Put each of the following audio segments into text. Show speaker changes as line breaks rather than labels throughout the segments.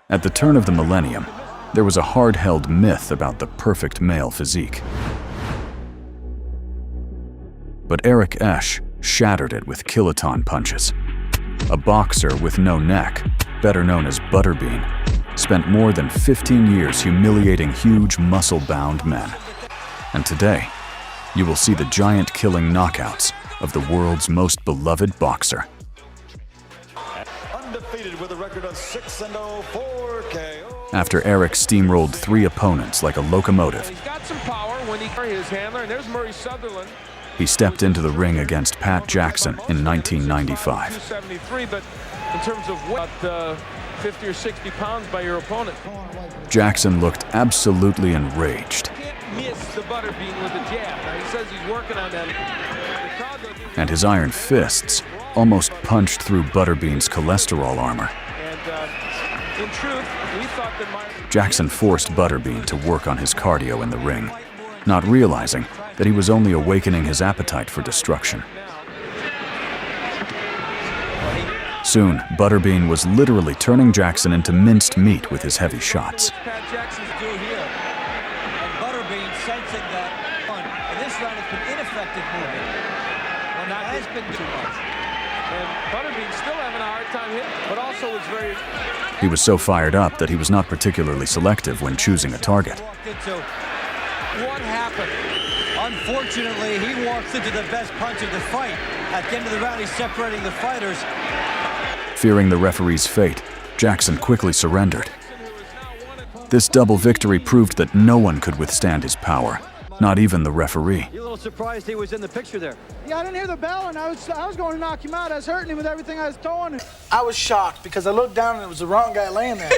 At the turn of the millennium, there was a hard-held myth about the perfect male physique. But Eric Esch shattered it with kiloton punches. A boxer with no neck, better known as Butterbean, spent more than 15 years humiliating huge muscle-bound men. And today, you will see the giant-killing knockouts of the world's most beloved boxer.
Undefeated with a record of 6-0, 4 KO.
After Eric steamrolled 3 opponents like a locomotive,
He's got some power when he his handler, and there's Murray Sutherland.
he stepped into the ring against Pat Jackson in 1995.
273, but in terms of what, 50 or 60 pounds by your opponent.
Jackson looked absolutely enraged,
Can't miss the Butterbean with a jab. Now, he says he's working on that. The crowd doesn't-
and his iron fists almost punched through Butterbean's cholesterol armor.
And in truth, we thought that
Jackson forced Butterbean to work on his cardio in the ring, not realizing that he was only awakening his appetite for destruction. Soon, Butterbean was literally turning Jackson into minced meat with his heavy shots.
Pat Jackson's do here.
And Butterbean sensing that and this round has been ineffective movement. Well, not has been too much.
And Butterbean's still having a hard time hitting, but also was very...
He was so fired up that he was not particularly selective when choosing a target.
What happened? Unfortunately, he walks into the best punch of the fight. At the end of the round, he's separating the fighters.
Fearing the referee's fate, Jackson quickly surrendered. This double victory proved that no one could withstand his power, not even the referee.
You're a little surprised he was in the picture there.
Yeah, I didn't hear the bell, and I was going to knock him out. I was hurting him with everything I was throwing.
I was shocked because I looked down and it was the wrong guy laying there.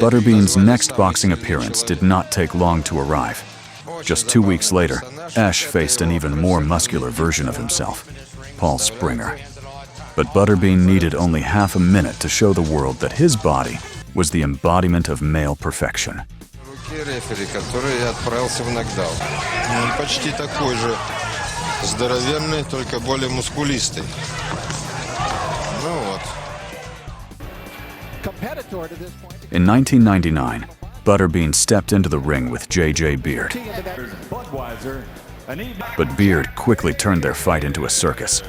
Butterbean's next boxing appearance did not take long to arrive. Just 2 weeks later, Esch faced an even more muscular version of himself, Paul Springer. But Butterbean needed only half a minute to show the world that his body was the embodiment of male perfection.
Рефери, который отправился в нокдаун. Он почти такой же здоровенный, только более мускулистый. Ну вот.
In 1999, Butterbean stepped into the ring with J.J. Beard. But Beard quickly turned their fight into a circus.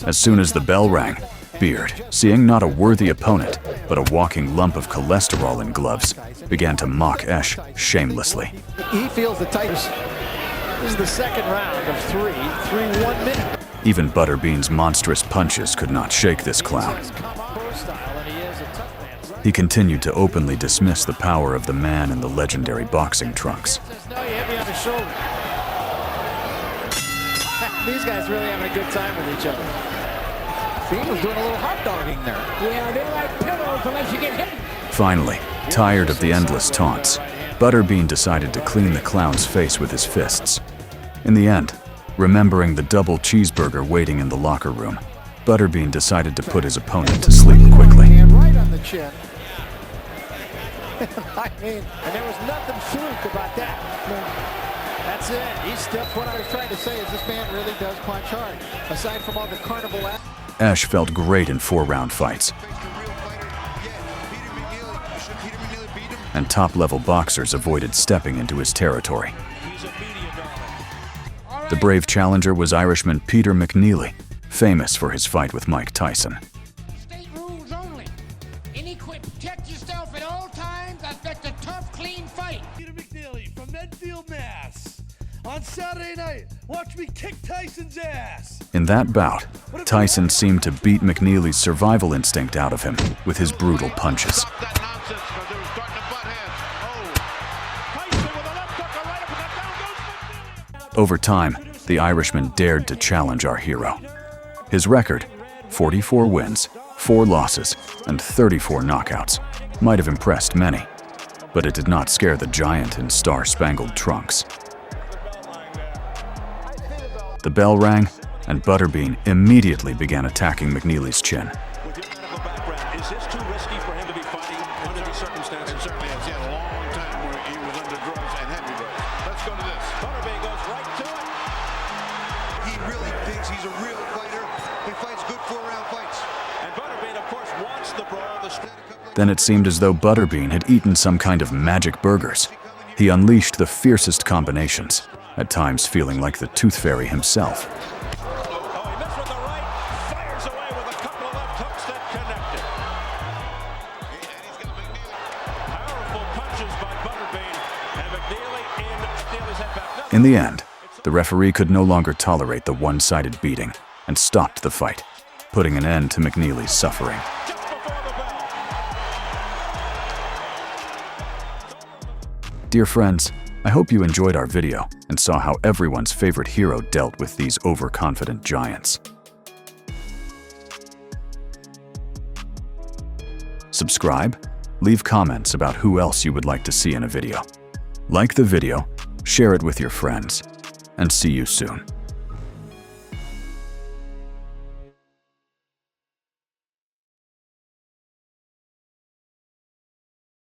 As soon as the bell rang, Beard, seeing not a worthy opponent, but a walking lump of cholesterol in gloves, began to mock Esch shamelessly.
He feels the tightness. This is the second round of 3-1 minute.
Even Butterbean's monstrous punches could not shake this clown. He continued to openly dismiss the power of the man in the legendary boxing trunks.
These guys really having a good time with each other. Bean was doing a little hot dogging there. Yeah, they like pillows unless you get hit.
Finally, tired of the endless taunts, Butterbean decided to clean the clown's face with his fists. In the end, remembering the double cheeseburger waiting in the locker room, Butterbean decided to put his opponent to sleep quickly.
Right on the chin. I mean, and there was nothing fluke about that. That's it. He's still, what I was trying to say is this man really does punch hard. Aside from all the carnival...
Esch felt great in 4-round fights. And top-level boxers avoided stepping into his territory. The brave challenger was Irishman Peter McNeely, famous for his fight with Mike Tyson.
State rules only. Any quit, protect yourself at all times. I expect a tough, clean fight.
Peter McNeely from Medfield, Mass. On Saturday night, watch me kick Tyson's ass.
In that bout, Tyson seemed to beat McNeely's survival instinct out of him with his brutal punches. Over time, the Irishman dared to challenge our hero. His record, 44 wins, 4 losses, and 34 knockouts, might have impressed many, but it did not scare the giant in star-spangled trunks. The bell rang, and Butterbean immediately began attacking McNeely's chin.
With your medical background, is this too risky for him to be fighting under these circumstances?
It certainly has. He had a long time where he was under drugs and heavy drugs. Let's go to this.
Butterbean goes right to it. thinks he's a real fighter. He fights good 4-round fights. And Butterbean, of course, wants the brawl.
Then it seemed as though Butterbean had eaten some kind of magic burgers. He unleashed the fiercest combinations, at times feeling like the Tooth Fairy himself.
Oh, he missed with the right, fires away with a couple of left hooks that connected. Powerful punches by Butterbean, and McNeely in McNeely's head back.
In the end, the referee could no longer tolerate the one-sided beating and stopped the fight, putting an end to McNeely's suffering. Dear friends, I hope you enjoyed our video and saw how everyone's favorite hero dealt with these overconfident giants. Subscribe, leave comments about who else you would like to see in a video. Like the video, share it with your friends, and see you soon.